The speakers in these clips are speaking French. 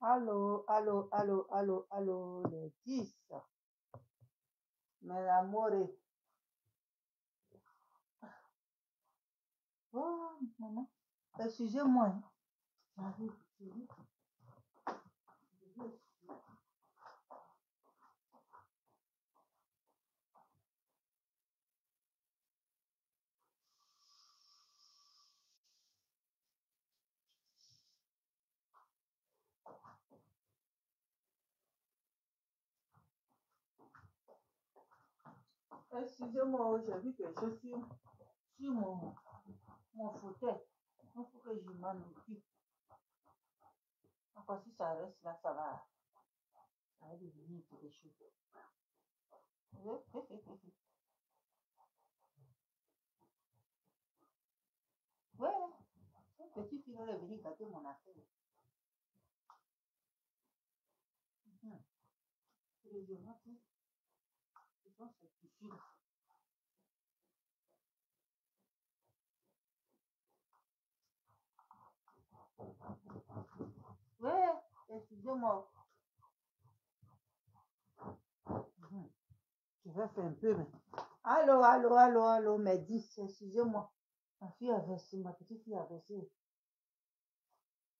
Allô, allô, allô, allô, allô, les 10. Mes amours. Oh, maman, excusez-moi. J'arrive. Excusez-moi, j'ai vu quelque chose sur mon fauteuil. Il faut que je m'en occupe. Encore si ça reste là, ça va devenir quelque chose. Ouais, cette petite fille est venue gâter mon affaire. Heureusement que ce sont ces tissus là. Ouais, excusez-moi. Je vais faire un peu, mais... Allô, allô, allô, allô, mes 10, excusez-moi. Ma fille a versé, ma petite fille a versé.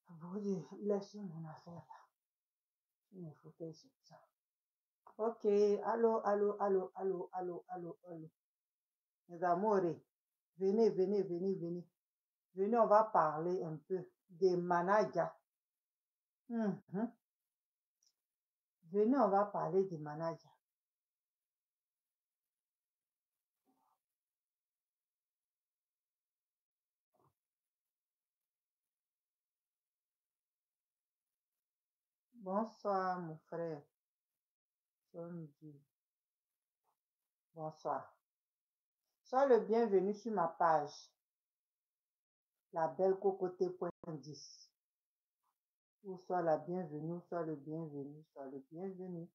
Vous laissez mon affaire là. Il me faut faire ça. Ok, allô, allô, allô, allô, allô, allô, allô. Mes amours, venez, venez, venez, venez. Venez, on va parler un peu des managers. Venez, on va parler des managers. Bonsoir, mon frère. Bonsoir. Sois le bienvenu sur ma page. La belle cocoté.10. Ou soit la bienvenue, soit le bienvenu, soit le bienvenu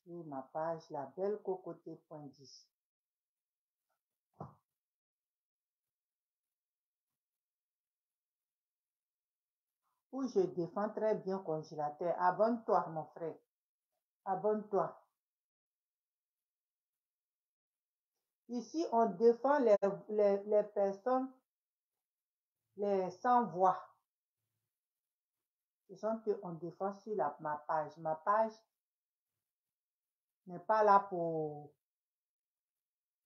sur ma page La Belle Cocoté.10. Où je défends très bien congélateur. Abonne-toi, mon frère. Abonne-toi. Ici, on défend les personnes, les sans voix. Ce sont qu'on défend sur ma page. Ma page n'est pas là pour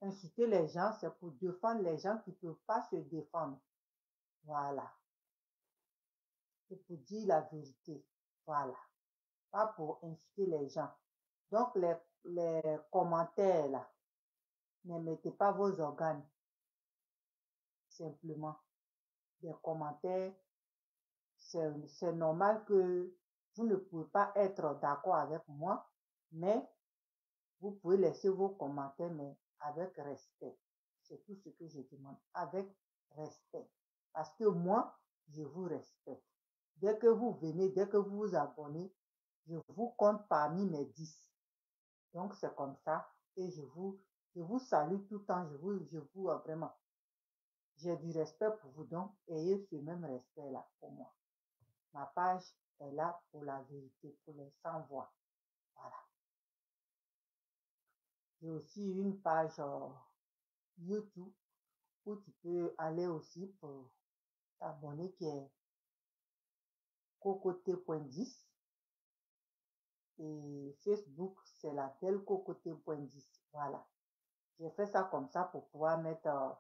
insulter les gens, c'est pour défendre les gens qui ne peuvent pas se défendre. Voilà. C'est pour dire la vérité. Voilà. Pas pour insulter les gens. Donc, les commentaires, là, ne mettez pas vos organes. Simplement. Des commentaires, c'est normal que vous ne pouvez pas être d'accord avec moi, mais vous pouvez laisser vos commentaires, mais avec respect. C'est tout ce que je demande, avec respect. Parce que moi, je vous respecte. Dès que vous venez, dès que vous vous abonnez, je vous compte parmi mes 10. Donc, c'est comme ça. Et je vous salue tout le temps. Je vous vraiment, j'ai du respect pour vous. Donc, ayez ce même respect-là pour moi. Ma page est là pour la vérité, pour les sans voix. Voilà. J'ai aussi une page YouTube où tu peux aller aussi pour t'abonner qui est cocoté.10. Et Facebook, c'est La Belle Cocoté.10. Voilà. J'ai fait ça comme ça pour pouvoir mettre,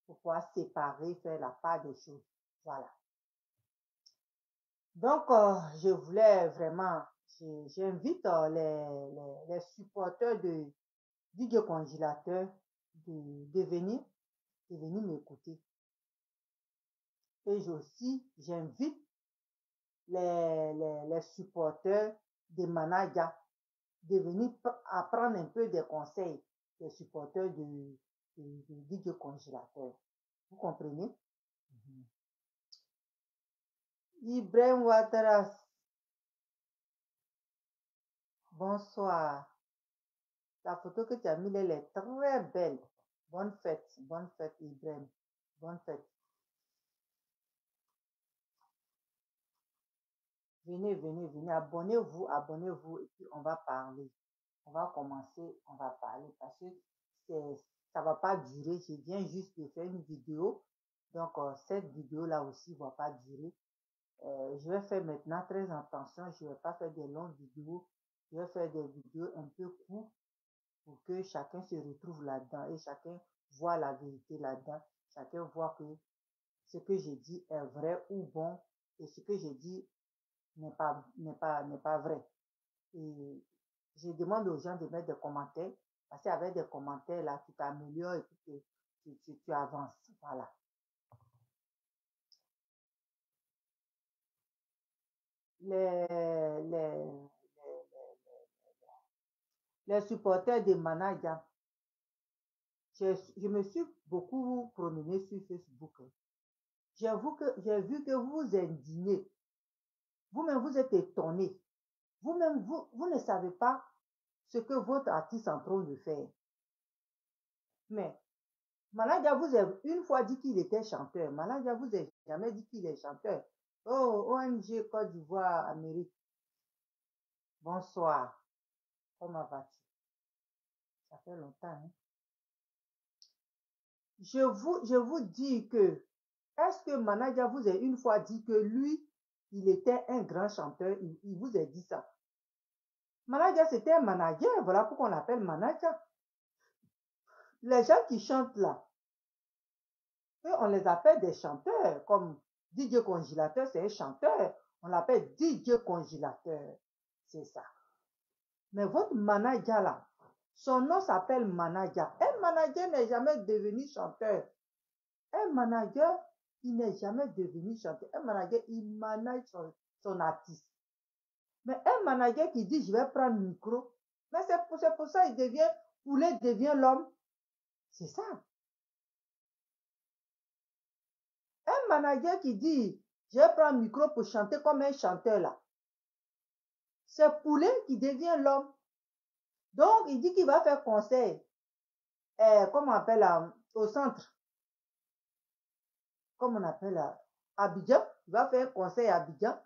pour pouvoir séparer, faire la part des choses. Voilà. Donc, je voulais vraiment, j'invite les supporters du congélateur de venir m'écouter. Et j'invite les supporters des managers de venir apprendre un peu des conseils des supporters du congélateur. Vous comprenez? Ibrahim Ouattara, Bonsoir. La photo que tu as mise, elle est très belle. Bonne fête, Ibrahim. Bonne fête. Venez, venez, venez. Abonnez-vous et puis on va parler. On va commencer, on va parler parce que ça va pas durer. Je viens juste de faire une vidéo. Donc, cette vidéo-là aussi ne va pas durer. Je vais faire maintenant très attention. Je ne vais pas faire des longues vidéos. Je vais faire des vidéos un peu courtes pour que chacun se retrouve là-dedans et chacun voit la vérité là-dedans. Chacun voit que ce que j'ai dit est vrai ou bon et ce que j'ai dit n'est pas vrai. Et je demande aux gens de mettre des commentaires parce qu'avec des commentaires là, tu t'améliores et puis tu avances. Voilà. Les, les, les supporters de Manaja, je me suis beaucoup promené sur Facebook. J'ai vu que vous vous indignez. Vous-même, vous êtes étonné. Vous-même, vous ne savez pas ce que votre artiste est en train de faire. Mais Manaja vous a une fois dit qu'il était chanteur. Manaja vous a jamais dit qu'il est chanteur. Oh, ONG Côte d'Ivoire, Amérique. Bonsoir. Comment vas-tu? Ça fait longtemps, hein? Je vous dis que, est-ce que Manaja vous a une fois dit que lui, il était un grand chanteur? Il vous a dit ça. Manaja, c'était un manager. Voilà pourquoi on l'appelle manager. Les gens qui chantent là, eux, on les appelle des chanteurs. Comme DJ Congélateur, c'est un chanteur. On l'appelle DJ Congélateur. C'est ça. Mais votre manager là, son nom s'appelle manager. Un manager n'est jamais devenu chanteur. Un manager, il n'est jamais devenu chanteur. Un manager, il manage son artiste. Mais un manager qui dit, je vais prendre le micro, mais c'est pour ça qu'il devient, poulet devient l'homme. C'est ça. Un manager qui dit, je vais prendre le micro pour chanter comme un chanteur là. C'est poulet qui devient l'homme. Donc, il dit qu'il va faire conseil. Comment on appelle là, au centre. Comme on appelle là, Abidjan. Il va faire conseil à Abidjan.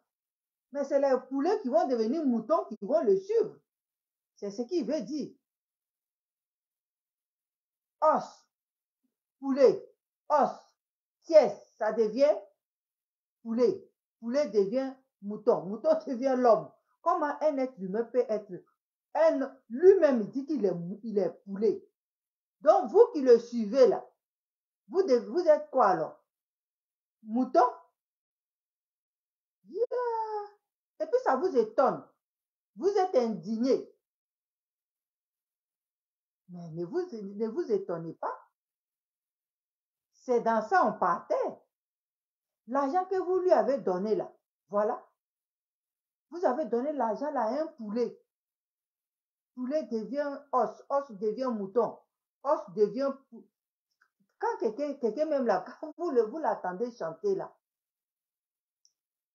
Mais c'est les poulets qui vont devenir moutons qui vont le suivre. C'est ce qu'il veut dire. Os, poulet, os, sieste, ça devient poulet. Poulet devient mouton. Mouton devient l'homme. Comment un être humain peut être lui-même il dit qu'il est poulet. Donc, vous qui le suivez là, vous êtes quoi alors? Mouton? Yeah. Et puis ça vous étonne. Vous êtes indigné. Mais ne vous étonnez pas. C'est dans ça on partait. L'argent que vous lui avez donné là, voilà. Vous avez donné l'argent là à un poulet. Poulet devient os, os devient mouton, os devient... Quand quelqu'un même là, quand vous l'attendez chanter là,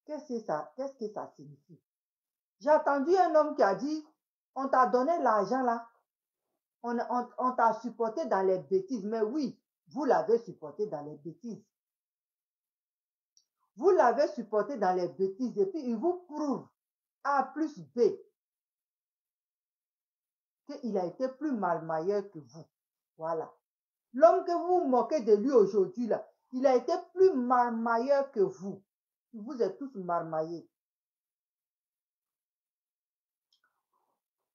qu'est-ce que ça signifie? J'ai entendu un homme qui a dit, on t'a donné l'argent là, on t'a supporté dans les bêtises. Mais oui, vous l'avez supporté dans les bêtises. Vous l'avez supporté dans les bêtises et puis il vous prouve A plus B qu'il a été plus malmailleur que vous. Voilà. L'homme que vous vous moquez de lui aujourd'hui, là, il a été plus marmailleur que vous. Vous êtes tous marmaillés.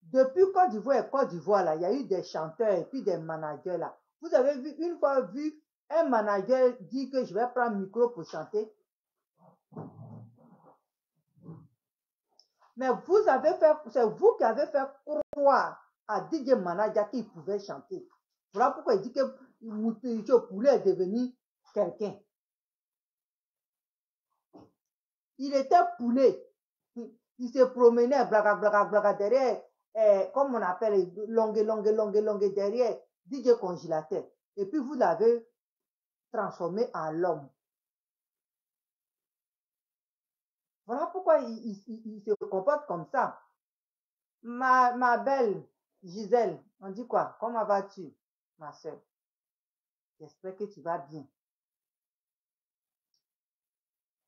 Depuis Côte d'Ivoire, là, il y a eu des chanteurs et puis des managers, là. Vous avez une fois vu un manager dire que je vais prendre le micro pour chanter? Mais c'est vous qui avez fait croire à DJ Manager qu'il pouvait chanter. Voilà pourquoi il dit que Moutou Poulet est devenu quelqu'un. Il était poulet. Il se promenait, blaga, blaga, blaga, derrière, comme on appelle, longue, derrière DJ Congélateur. Et puis vous l'avez transformé en l'homme. Voilà pourquoi il se comporte comme ça. Ma belle Gisèle, on dit quoi? Comment vas-tu, ma soeur? J'espère que tu vas bien.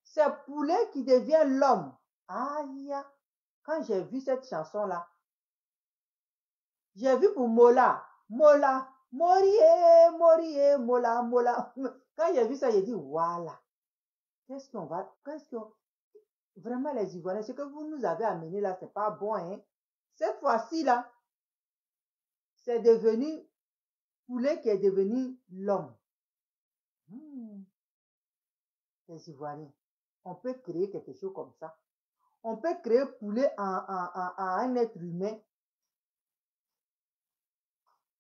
C'est poulet qui devient l'homme. Aïe, quand j'ai vu cette chanson-là, j'ai vu pour Mola, Mola, Morie, Morie, Mola, Mola. Quand j'ai vu ça, j'ai dit, voilà. Qu'est-ce qu'on va, vraiment les Ivoiriens, ce que vous nous avez amené là, c'est pas bon, hein. Cette fois-ci là, c'est devenu poulet qui est devenu l'homme. Les Ivoiriens, on peut créer quelque chose comme ça. On peut créer poulet en un être humain.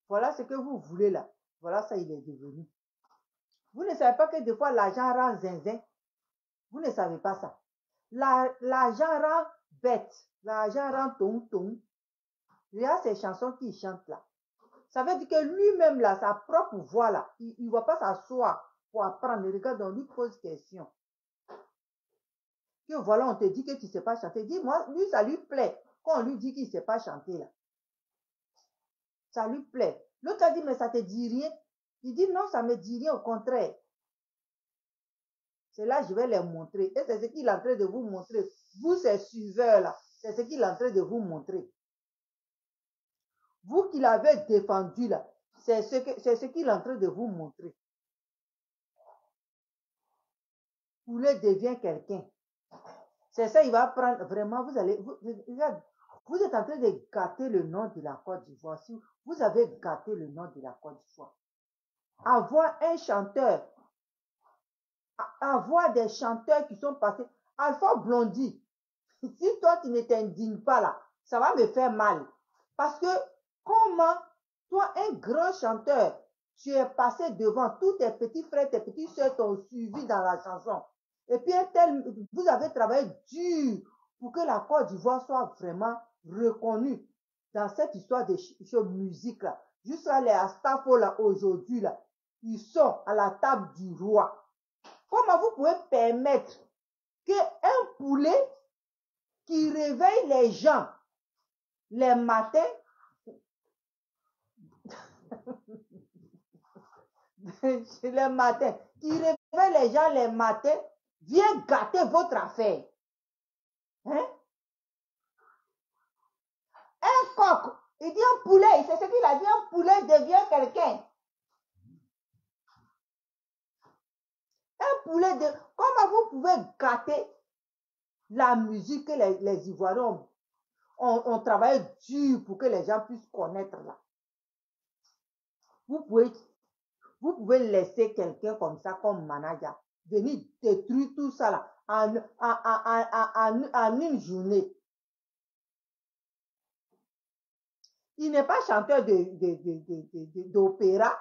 Voilà ce que vous voulez là. Voilà ça, il est devenu. Vous ne savez pas que des fois l'argent rend zinzin. Vous ne savez pas ça. L'argent rend bête. L'argent rend tong-tong. Il y a ces chansons qu'il chante là. Ça veut dire que lui-même là, sa propre voix là, il ne va pas s'asseoir pour apprendre. Regarde, on lui pose question. Que voilà, on te dit que tu ne sais pas chanter. Dis-moi, lui, ça lui plaît. Quand on lui dit qu'il ne sait pas chanter là. Ça lui plaît. L'autre a dit, mais ça te dit rien. Il dit, non, ça ne me dit rien, au contraire. C'est là que je vais les montrer. Et c'est ce qu'il est en train de vous montrer. Vous, ces suiveurs-là, c'est ce qu'il est en train de vous montrer. Vous qui l'avez défendu, là, c'est ce qu'il est en train de vous montrer. Poulet devient quelqu'un. C'est ça, il va prendre, vraiment, vous allez, vous êtes en train de gâter le nom de la Côte d'Ivoire. Si vous avez gâté le nom de la Côte d'Ivoire. Avoir un chanteur, avoir des chanteurs qui sont passés. Alpha Blondy, si toi tu ne t'indignes pas là, ça va me faire mal. Parce que comment toi, un grand chanteur, tu es passé devant, tous tes petits frères, tes petites soeurs t'ont suivi dans la chanson. Et puis vous avez travaillé dur pour que la Côte d'Ivoire soit vraiment reconnue dans cette histoire de musique là. Jusqu'à les Astafo là aujourd'hui là, ils sont à la table du roi. Comment vous pouvez permettre qu'un poulet qui réveille les gens les matins, les matins, qui réveille les gens les matins, vient gâter votre affaire? Hein? Un coq, il dit un poulet, c'est ce qu'il a dit, un poulet devient quelqu'un. Un poulet de... Comment vous pouvez gâter la musique que les Ivoiriens ont travaillé dur pour que les gens puissent connaître là? Vous pouvez laisser quelqu'un comme ça, comme manager, venir détruire tout ça là en une journée. Il n'est pas chanteur d'opéra,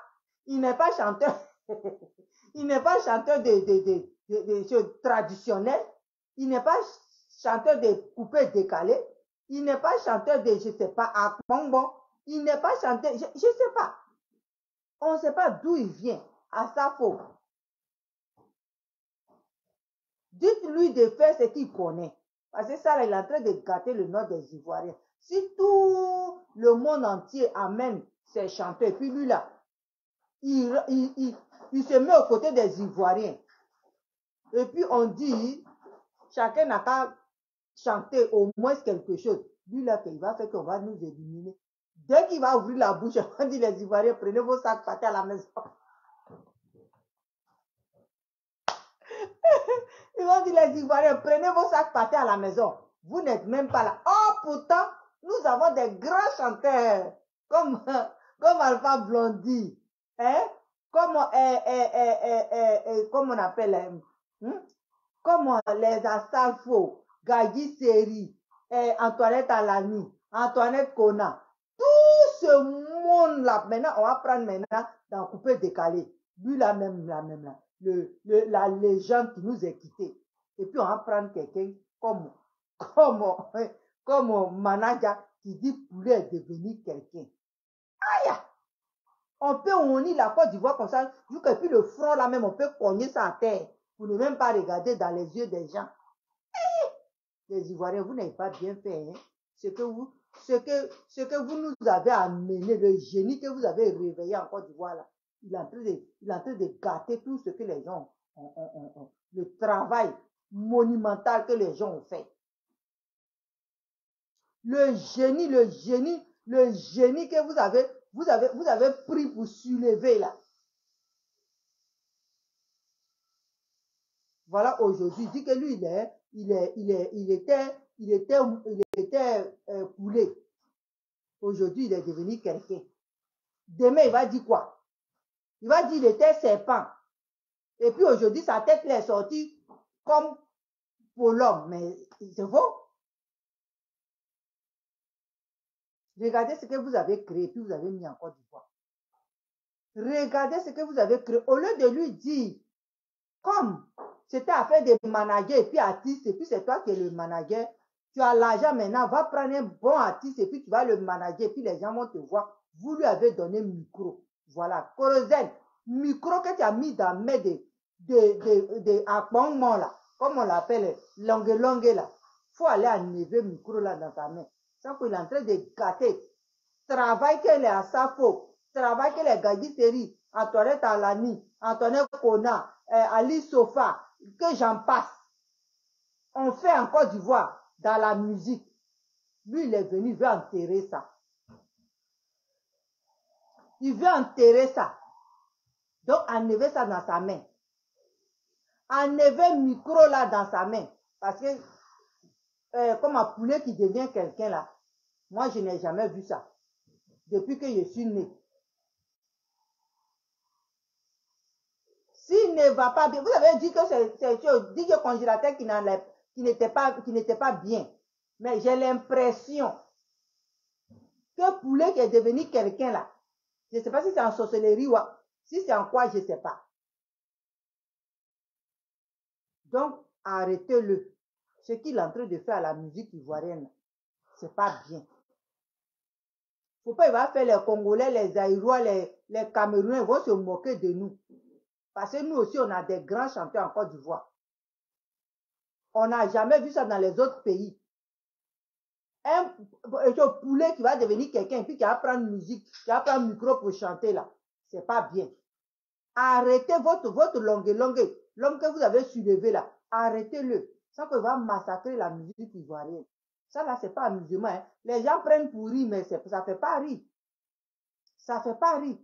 il n'est pas chanteur, il n'est pas chanteur de choses traditionnelles, il n'est pas chanteur de coupés décalés, il n'est pas chanteur de, je ne sais pas, à bonbon, il n'est pas chanteur, je ne sais pas. On ne sait pas d'où il vient, à sa faute. Dites-lui de faire ce qu'il connaît. Parce que ça, il est en train de gâter le nom des Ivoiriens. Si tout le monde entier amène ses chanteurs, puis lui là, il se met aux côtés des Ivoiriens. Et puis on dit, chacun n'a qu'à chanter au moins quelque chose. Lui là, il va faire qu'on va nous éliminer. Dès qu'il va ouvrir la bouche, on dit les Ivoiriens, prenez vos sacs, partez à la maison. Ils vont dire les Ivoiriens, prenez vos sacs, partez à la maison. Vous n'êtes même pas là. Oh, pourtant, nous avons des grands chanteurs comme Alpha Blondy, hein? Comme on appelle, comme les Astafo, Gagi Seri, Antoinette Alani, Antoinette Kona. Tout ce monde-là, maintenant, on va prendre maintenant dans coupé décalé. Lui, la même là. La légende qui nous est quittée. Et puis on va prendre quelqu'un comme manager qui dit poulet est devenu quelqu'un. Aïe! On peut unir la Côte d'Ivoire comme ça, et puis le front là même, on peut cogner ça à terre pour ne même pas regarder dans les yeux des gens. Les Ivoiriens, vous n'avez pas bien fait. Hein? Ce que ce que vous nous avez amené, le génie que vous avez réveillé en Côte d'Ivoire, là, il est en train de gâter tout ce que les gens le travail monumental que les gens ont fait. Le génie que vous avez pris pour soulever là. Voilà, aujourd'hui, il dit que lui, il était poulet. Aujourd'hui, il est devenu quelqu'un. Demain, il va dire quoi? Il va dire qu'il était serpent. Et puis aujourd'hui, sa tête est sortie comme pour l'homme. Mais c'est faux. Regardez ce que vous avez créé, puis vous avez mis en Côte d'Ivoire. Regardez ce que vous avez créé. Au lieu de lui dire, comme c'était affaire de manager et puis artiste, et puis c'est toi qui es le manager, tu as l'argent maintenant, va prendre un bon artiste et puis tu vas le manager, et puis les gens vont te voir. Vous lui avez donné micro. Voilà. Corozen, micro que tu as mis dans mes de akbongement là, comme on l'appelle, longue là. Faut aller enlever le micro là dans ta main. Ça qu'il est en train de gâter. Travail qu'elle est à sa faute. Travail que les gadisseries, Antoinette Alani, Antoinette Kona, Ali Sofa, que j'en passe. On fait en Côte d'Ivoire dans la musique. Lui, il est venu, il veut enterrer ça. Il veut enterrer ça. Donc, enlever ça dans sa main. Enlever le micro là dans sa main. Parce que, comme un poulet qui devient quelqu'un là, moi, je n'ai jamais vu ça. Depuis que je suis né. S'il ne va pas bien, vous avez dit que c'est DJ congélateur qui n'était pas bien. Mais j'ai l'impression que poulet qui est devenu quelqu'un là, je ne sais pas si c'est en sorcellerie ou si c'est en quoi, je ne sais pas. Donc, arrêtez-le. Ce qu'il est en train de faire à la musique ivoirienne, ce n'est pas bien. Il ne faut pas, il va faire les Congolais, les Aïrois, les Camerounais, ils vont se moquer de nous. Parce que nous aussi, on a des grands chanteurs en Côte d'Ivoire. On n'a jamais vu ça dans les autres pays. Un poulet qui va devenir quelqu'un, puis qui va prendre musique, qui va prendre micro pour chanter là, c'est pas bien. Arrêtez votre l'homme que vous avez soulevé là, arrêtez-le. Ça peut va massacrer la musique ivoirienne. Ça là, c'est pas amusement. Hein. Les gens prennent pour rire, mais ça fait pas rire. Ça fait pas rire.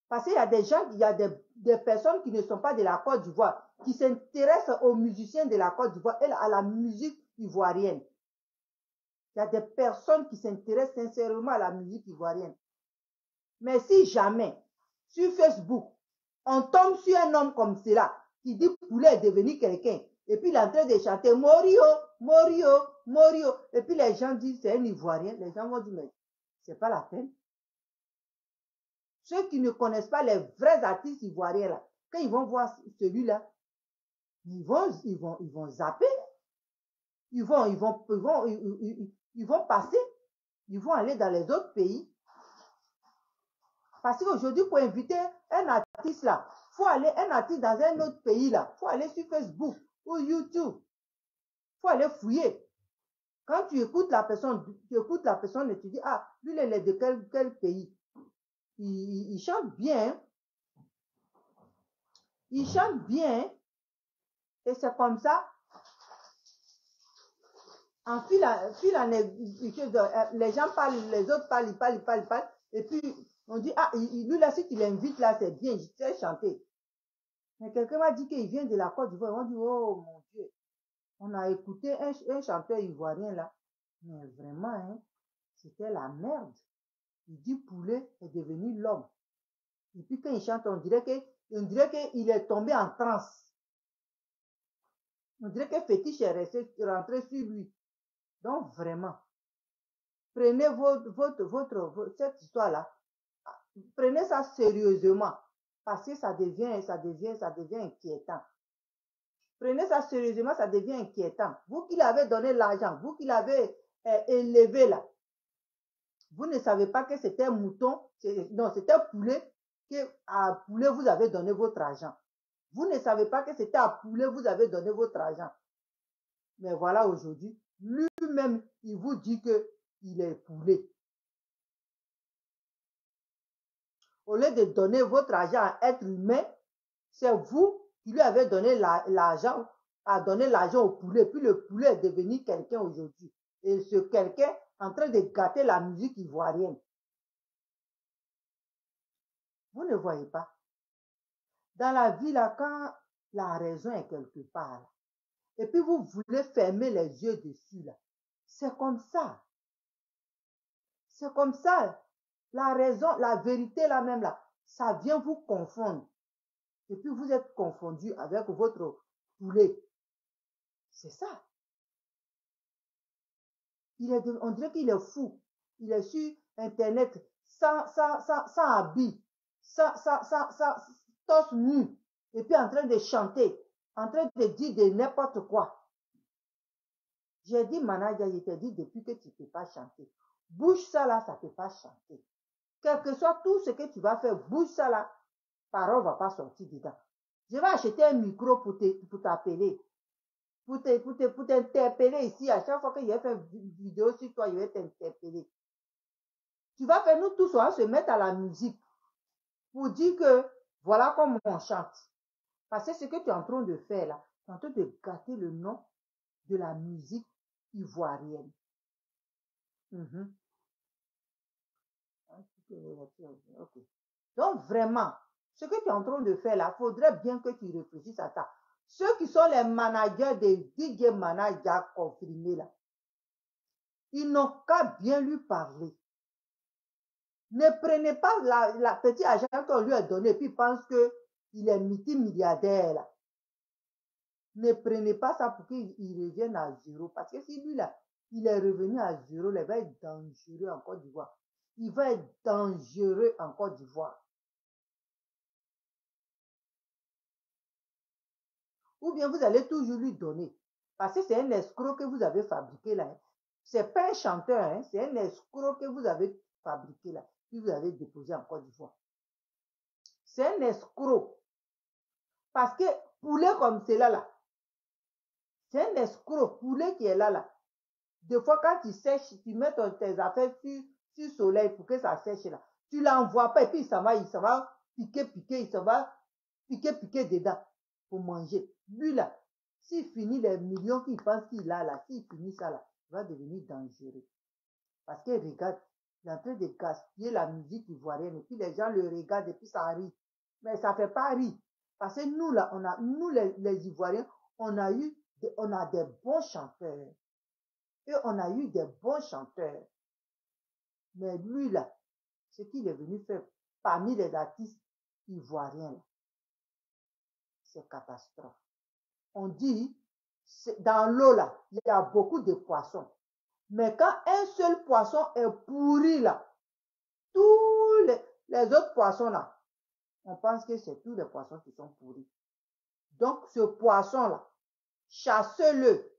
Parce qu'il y a des gens, il y a des personnes qui ne sont pas de la Côte d'Ivoire, qui s'intéressent aux musiciens de la Côte d'Ivoire et à la musique ivoirienne. Il y a des personnes qui s'intéressent sincèrement à la musique ivoirienne. Mais si jamais, sur Facebook, on tombe sur un homme comme cela, qui dit poulet est devenu quelqu'un, et puis il est en train de chanter Morio, Morio, Morio, et puis les gens disent c'est un Ivoirien, les gens vont dire mais c'est pas la peine. Ceux qui ne connaissent pas les vrais artistes ivoiriens là, quand ils vont voir celui-là, ils vont zapper. Ils vont passer. Ils vont aller dans les autres pays. Parce qu'aujourd'hui, pour inviter un artiste là, il faut aller, un artiste dans un autre pays là, il faut aller sur Facebook ou YouTube. Il faut aller fouiller. Quand tu écoutes la personne et tu dis, ah, lui, il est de quel pays? Il chante bien. Il chante bien. Et c'est comme ça. En fil les gens parlent, les autres parlent, ils parlent. Et puis, on dit, ah, lui là, si tu l'invites là, c'est bien, je sais chanter. Mais quelqu'un m'a dit qu'il vient de la Côte d'Ivoire. On dit, oh mon Dieu. On a écouté un chanteur ivoirien là. Mais vraiment, hein, c'était la merde. Il dit poulet est devenu l'homme. Et puis quand il chante, on dirait qu'il est tombé en transe. On dirait que fétiche est rentré sur lui. Donc vraiment, prenez cette histoire-là, prenez ça sérieusement, parce que ça devient inquiétant. Prenez ça sérieusement, ça devient inquiétant. Vous qui l'avez donné l'argent, vous qui l'avez élevé là, vous ne savez pas que c'était un mouton, non, c'était un poulet, à poulet vous avez donné votre argent. Vous ne savez pas que c'était à poulet vous avez donné votre argent. Mais voilà, aujourd'hui, lui-même, il vous dit qu'il est poulet. Au lieu de donner votre argent à être humain, c'est vous qui lui avez donné l'argent, a donné l'argent au poulet. Puis le poulet est devenu quelqu'un aujourd'hui. Et ce quelqu'un en train de gâter la musique ivoirienne. Vous ne voyez pas. Dans la vie, là, quand la raison est quelque part, là, et puis vous voulez fermer les yeux dessus, là, c'est comme ça. C'est comme ça. La raison, la vérité là même, là, ça vient vous confondre. Et puis vous êtes confondu avec votre poulet. C'est ça. On dirait qu'il est fou. Il est sur Internet, sans habit, sans torse nu, et puis en train de chanter, en train de dire de n'importe quoi. J'ai dit, manager, je t'ai dit depuis que tu ne peux pas chanter. Bouge ça là, ça ne peut pas chanter. Quel que soit tout ce que tu vas faire, bouge ça là, parole ne va pas sortir dedans. Je vais acheter un micro pour t'appeler. Pour t'interpeller ici, à chaque fois que je vais faire une vidéo sur toi, je vais t'interpeller. Tu vas faire, nous tous, on va se mettre à la musique pour dire que voilà comment on chante. Parce que ce que tu es en train de faire là, tu es en train de gâter le nom de la musique ivoirienne. Okay. Donc vraiment, ce que tu es en train de faire là, il faudrait bien que tu réfléchisses à ça. Ceux qui sont les managers des DJ managers confirmés là, ils n'ont qu'à bien lui parler. Ne prenez pas la petite argent qu'on lui a donné et puis pense qu'il est multimilliardaire là. Ne prenez pas ça pour qu'il revienne à zéro. Parce que si lui là, il est revenu à zéro, il va être dangereux en Côte d'Ivoire. Il va être dangereux en Côte d'Ivoire. Ou bien vous allez toujours lui donner. Parce que c'est un escroc que vous avez fabriqué là. Ce n'est pas un chanteur, hein, c'est un escroc que vous avez fabriqué là. Puis vous avez déposé en Côte d'Ivoire. C'est un escroc. Parce que poulet comme c'est là, c'est un escroc. Poulet qui est là. Des fois, quand tu sèches, tu mets tes affaires sur soleil pour que ça sèche là. Tu ne l'envoies pas et puis il s'en va piquer, il s'en va piquer dedans pour manger. Lui là, s'il finit les millions qu'il pense qu'il a là, s'il finit ça là, il va devenir dangereux. Parce que regarde, il est en train de gaspiller la musique ivoirienne et puis les gens le regardent et puis ça rit. Mais ça ne fait pas rire. Parce que nous là, nous les Ivoiriens, on a des bons chanteurs. Et on a eu des bons chanteurs. Mais lui, là, ce qu'il est venu faire parmi les artistes ivoiriens, c'est catastrophe. On dit, dans l'eau, là, il y a beaucoup de poissons. Mais quand un seul poisson est pourri, là, tous les autres poissons, là, on pense que c'est tous les poissons qui sont pourris. Donc, ce poisson-là, chassez-le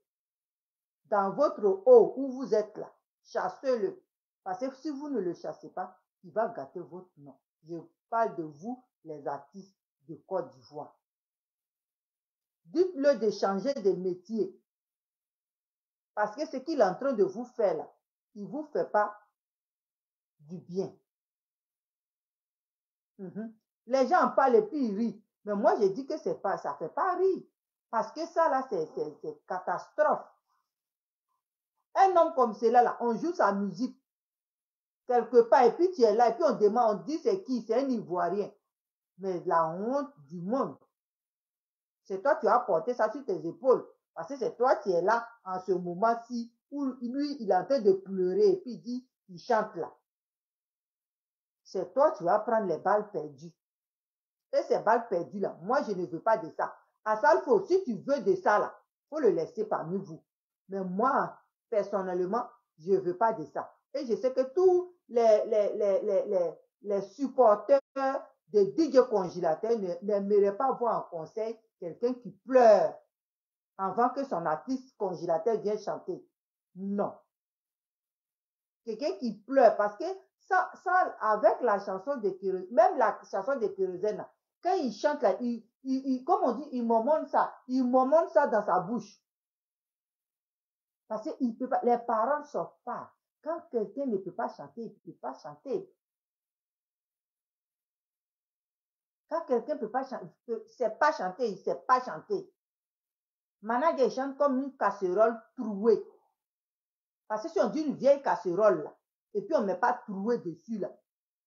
dans votre eau où vous êtes là. Chassez-le. Parce que si vous ne le chassez pas, il va gâter votre nom. Je parle de vous, les artistes de Côte d'Ivoire. Dites-le de changer de métier. Parce que ce qu'il est en train de vous faire là, il ne vous fait pas du bien. Les gens en parlent et puis ils rient. Mais moi, je dis que ça ne fait pas rire. Parce que ça là, c'est catastrophe. Un homme comme celui là, on joue sa musique quelque part et puis tu es là et puis on demande, on dit c'est qui? C'est un Ivoirien. Mais la honte du monde, c'est toi qui as porté ça sur tes épaules. Parce que c'est toi qui es là en ce moment-ci où lui, il est en train de pleurer et puis il dit, il chante là. C'est toi qui vas prendre les balles perdues. Et ces balles perdues là, moi je ne veux pas de ça. À ça, il faut, si tu veux de ça là, il faut le laisser parmi vous. Mais moi, personnellement, je ne veux pas de ça. Et je sais que tous les supporters de DJ Congélateur n'aimeraient pas voir en concert quelqu'un qui pleure avant que son artiste Congélateur vienne chanter. Non. Quelqu'un qui pleure parce que ça avec la chanson de Kérosène, même la chanson de Kérosène, quand il chante là, comme on dit, il mommente ça dans sa bouche. Parce que il peut pas, les paroles ne sortent pas. Quand quelqu'un ne peut pas chanter, il ne peut pas chanter. Quand quelqu'un ne peut pas chanter, c'est pas chanter, il ne sait pas chanter. Manager chante comme une casserole trouée. Parce que si on dit une vieille casserole, là, et puis on ne met pas trouée dessus, là,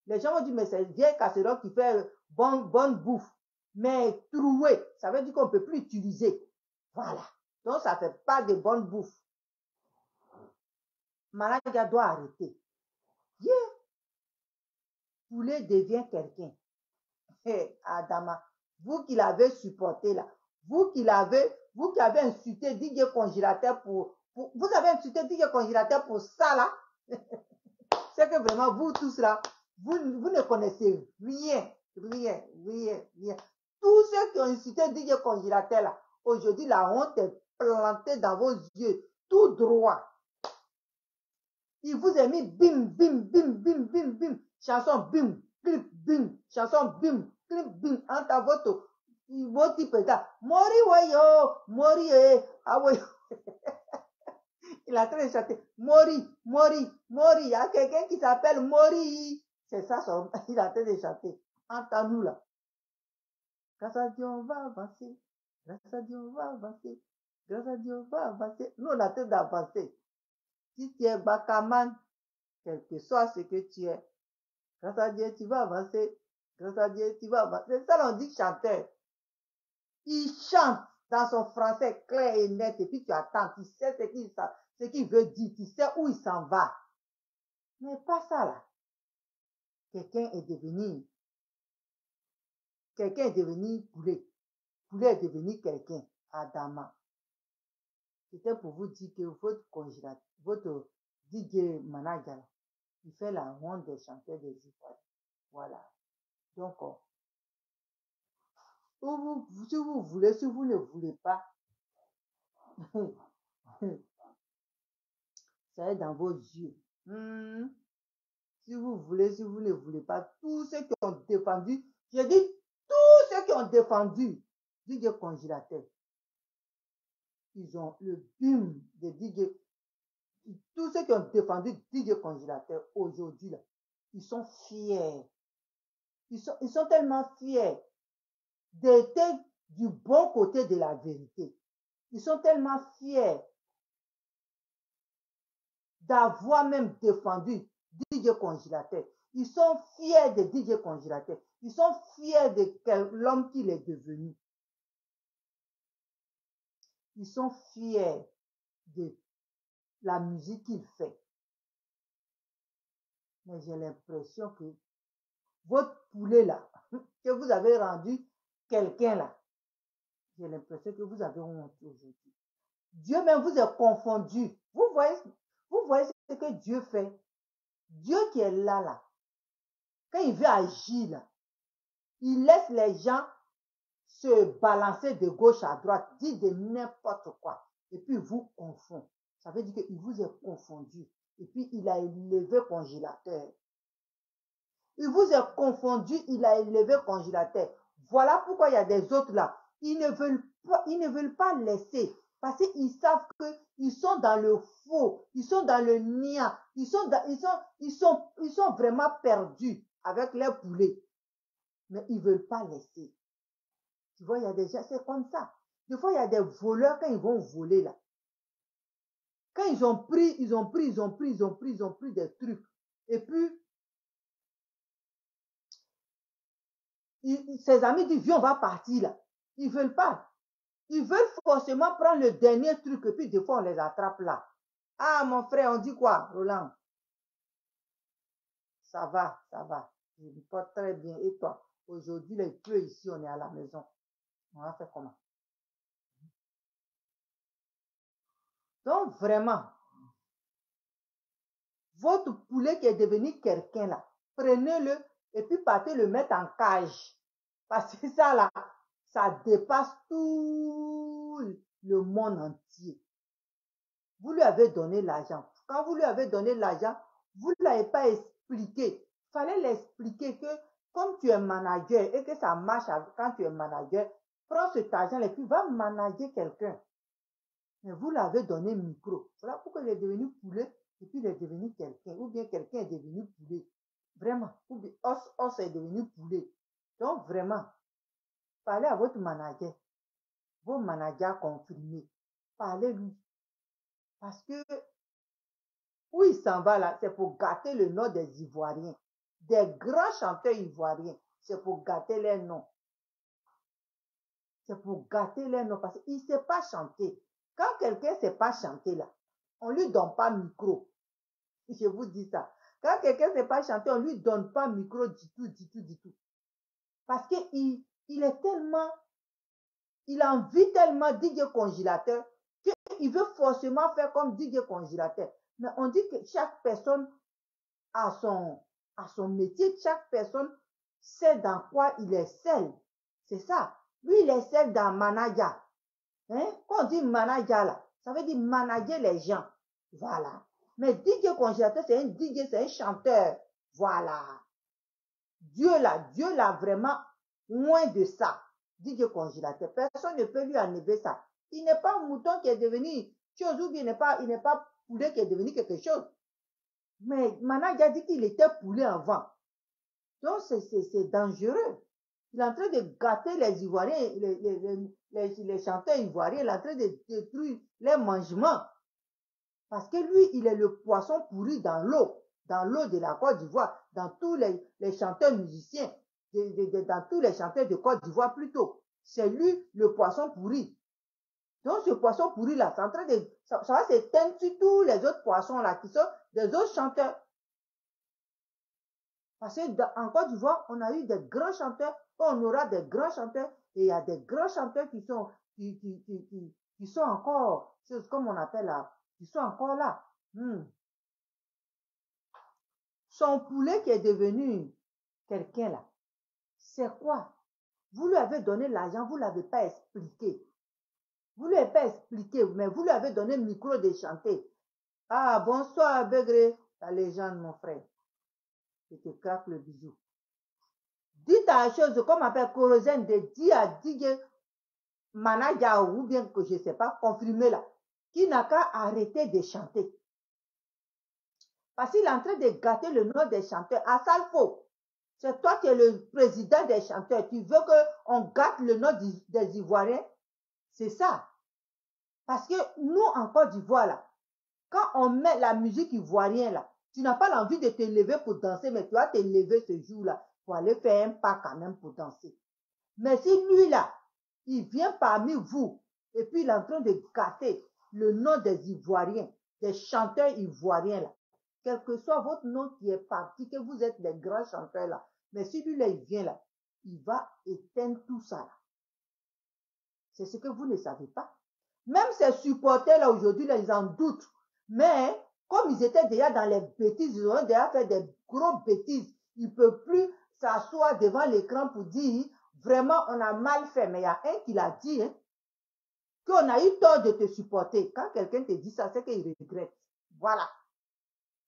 les gens vont dire, mais c'est une vieille casserole qui fait bonne bouffe. Mais trouée, ça veut dire qu'on ne peut plus utiliser. Voilà. Donc, ça ne fait pas de bonne bouffe. Manager doit arrêter. Yeah. Poulet devient quelqu'un. Hey, Adama, vous qui l'avez supporté là, vous qui avez insulté DJ Congélateur vous avez insulté DJ Congélateur pour ça là. C'est que vraiment, vous tous là, vous ne connaissez rien. Tous ceux qui ont insulté DJ Congélateur là, aujourd'hui, la honte est plantée dans vos yeux, tout droit. Il vous a mis bim, bim, bim, bim, bim, bim, chanson bim, clip, bim, chanson bim, clip, bim, entre votre type là. Mori, wayo, Mori, ah ouais. Il a train de chanter Mori, Mori, Mori. Il y a quelqu'un qui s'appelle Mori. C'est ça, il a train de chanter. Entre nous là. Grâce à Dieu, on va avancer. Grâce à Dieu, on va avancer. Grâce à Dieu, on va avancer. Nous, on a train d'avancer. Si tu es Bakaman, quel que soit ce que tu es, grâce à Dieu, tu vas avancer. Grâce à Dieu, tu vas avancer. C'est ça, on dit chanteur. Il chante dans son français clair et net, et puis tu attends, tu sais ce qu'il veut dire, tu sais où il s'en va. Mais pas ça là. Quelqu'un est devenu poulet. Poulet est devenu quelqu'un. Adama. C'était pour vous dire que votre DJ manager, il fait la honte des chanteurs des Ivoiriens. Voilà. Donc, si vous voulez, si vous ne voulez pas, ça est dans vos yeux. Si vous voulez, si vous ne voulez pas, tous ceux qui ont défendu, je dis tous ceux qui ont défendu DJ Congélateur, ils ont le bim de DJ. Tous ceux qui ont défendu DJ Congélateur aujourd'hui, là, ils sont fiers. Ils sont tellement fiers d'être du bon côté de la vérité. Ils sont tellement fiers d'avoir même défendu DJ Congélateur. Ils sont fiers de DJ Congélateur. Ils sont fiers de l'homme qu'il est devenu. Ils sont fiers de la musique qu'il fait. Mais j'ai l'impression que votre poulet là, que vous avez rendu quelqu'un là, j'ai l'impression que vous avez honte aujourd'hui. Dieu même vous a confondu. Vous voyez ce que Dieu fait. Dieu qui est là, quand il veut agir là, il laisse les gens se balancer de gauche à droite, dire de n'importe quoi, et puis vous confond. Ça veut dire qu'il vous a confondu. Et puis il a élevé Congélateur. Il vous a confondu, il a élevé Congélateur. Voilà pourquoi il y a des autres là. Ils ne veulent pas laisser. Parce qu'ils savent qu'ils sont dans le faux, ils sont dans le niant, ils sont vraiment perdus avec les poulets. Mais ils ne veulent pas laisser. Tu vois, il y a des gens, c'est comme ça. Des fois, il y a des voleurs quand ils vont voler là. Quand ils ont pris des trucs. Et puis, ses amis disent, viens, on va partir là. Ils ne veulent pas. Ils veulent forcément prendre le dernier truc et puis des fois on les attrape là. Ah mon frère, on dit quoi, Roland? Ça va, ça va. Je me porte très bien. Et toi? Aujourd'hui, il pleut ici, on est à la maison. On va faire comment? Donc vraiment, votre poulet qui est devenu quelqu'un là, prenez-le et puis partez le mettre en cage. Parce que ça là, ça dépasse tout le monde entier. Vous lui avez donné l'argent. Quand vous lui avez donné l'argent, vous ne l'avez pas expliqué. Il fallait l'expliquer que comme tu es manager et que ça marche quand tu es manager, prends cet argent et puis va manager quelqu'un. Mais vous l'avez donné micro. Voilà pourquoi il est devenu poulet et puis il est devenu quelqu'un. Ou bien quelqu'un est devenu poulet. Vraiment. Ou bien os est devenu poulet. Donc vraiment, parlez à votre manager. Vos managers confirmés. Parlez-lui. Parce que où il s'en va là, c'est pour gâter le nom des Ivoiriens. Des grands chanteurs ivoiriens. C'est pour gâter leur nom. C'est pour gâter leur nom. Parce qu'il ne sait pas chanter. Quand quelqu'un ne sait pas chanter là, on ne lui donne pas micro. Je vous dis ça. Quand quelqu'un ne sait pas chanter, on ne lui donne pas micro du tout, du tout, du tout. Parce qu'il est tellement, il envie tellement DJ congélateur qu'il veut forcément faire comme DJ congélateur. Mais on dit que chaque personne a son métier, chaque personne sait dans quoi il est seul. C'est ça. Lui, il est seul dans manager. Hein? Quand on dit manager là, ça veut dire manager les gens. Voilà. Mais DJ congélateur, c'est un DJ, c'est un chanteur. Voilà. Dieu l'a vraiment loin de ça. DJ congélateur. Personne ne peut lui enlever ça. Il n'est pas un mouton qui est devenu chose ou bien il n'est pas poulet qui est devenu quelque chose. Mais manager dit qu'il était poulet avant. Donc c'est dangereux. Il est en train de gâter les Ivoiriens, les chanteurs ivoiriens, il est en train de détruire les mangements. Parce que lui, il est le poisson pourri dans l'eau de la Côte d'Ivoire, dans tous les chanteurs musiciens, dans tous les chanteurs de Côte d'Ivoire plutôt. C'est lui le poisson pourri. Donc ce poisson pourri là, c'est en train de, ça va s'éteindre sur tous les autres poissons là, qui sont des autres chanteurs. Parce qu'en Côte d'Ivoire, on a eu des grands chanteurs, on aura des grands chanteurs, et il y a des grands chanteurs qui sont encore, comme on appelle là, qui sont encore là. Son poulet qui est devenu quelqu'un là, c'est quoi? Vous lui avez donné l'argent, vous ne l'avez pas expliqué. Vous ne lui avez pas expliqué, mais vous lui avez donné le micro de chanter. Ah, bonsoir, Begré, ta légende, mon frère. Je te craque le bisou. Dites à la chose, comme appelle Corozène, de dire à DJ manager ou bien que je ne sais pas, confirmer là, qui n'a qu'à arrêter de chanter. Parce qu'il est en train de gâter le nom des chanteurs. À Salfo, c'est toi qui es le président des chanteurs. Tu veux qu'on gâte le nom des Ivoiriens? C'est ça. Parce que nous, en Côte d'Ivoire, là, quand on met la musique ivoirienne, là, tu n'as pas l'envie de te lever pour danser, mais tu vas te lever ce jour-là pour aller faire un pas quand même pour danser. Mais si lui, là, il vient parmi vous, et puis il est en train de gâter le nom des Ivoiriens, des chanteurs ivoiriens, là, quel que soit votre nom qui est parti, que vous êtes des grands chanteurs, là, mais si lui, là, il vient, là, il va éteindre tout ça, là. C'est ce que vous ne savez pas. Même ces supporters, là, aujourd'hui, là, ils en doutent. Mais, comme ils étaient déjà dans les bêtises, ils ont déjà fait des gros bêtises. Ils ne peuvent plus s'asseoir devant l'écran pour dire, vraiment, on a mal fait. Mais il y a un qui l'a dit, hein, qu'on a eu tort de te supporter. Quand quelqu'un te dit ça, c'est qu'il regrette. Voilà.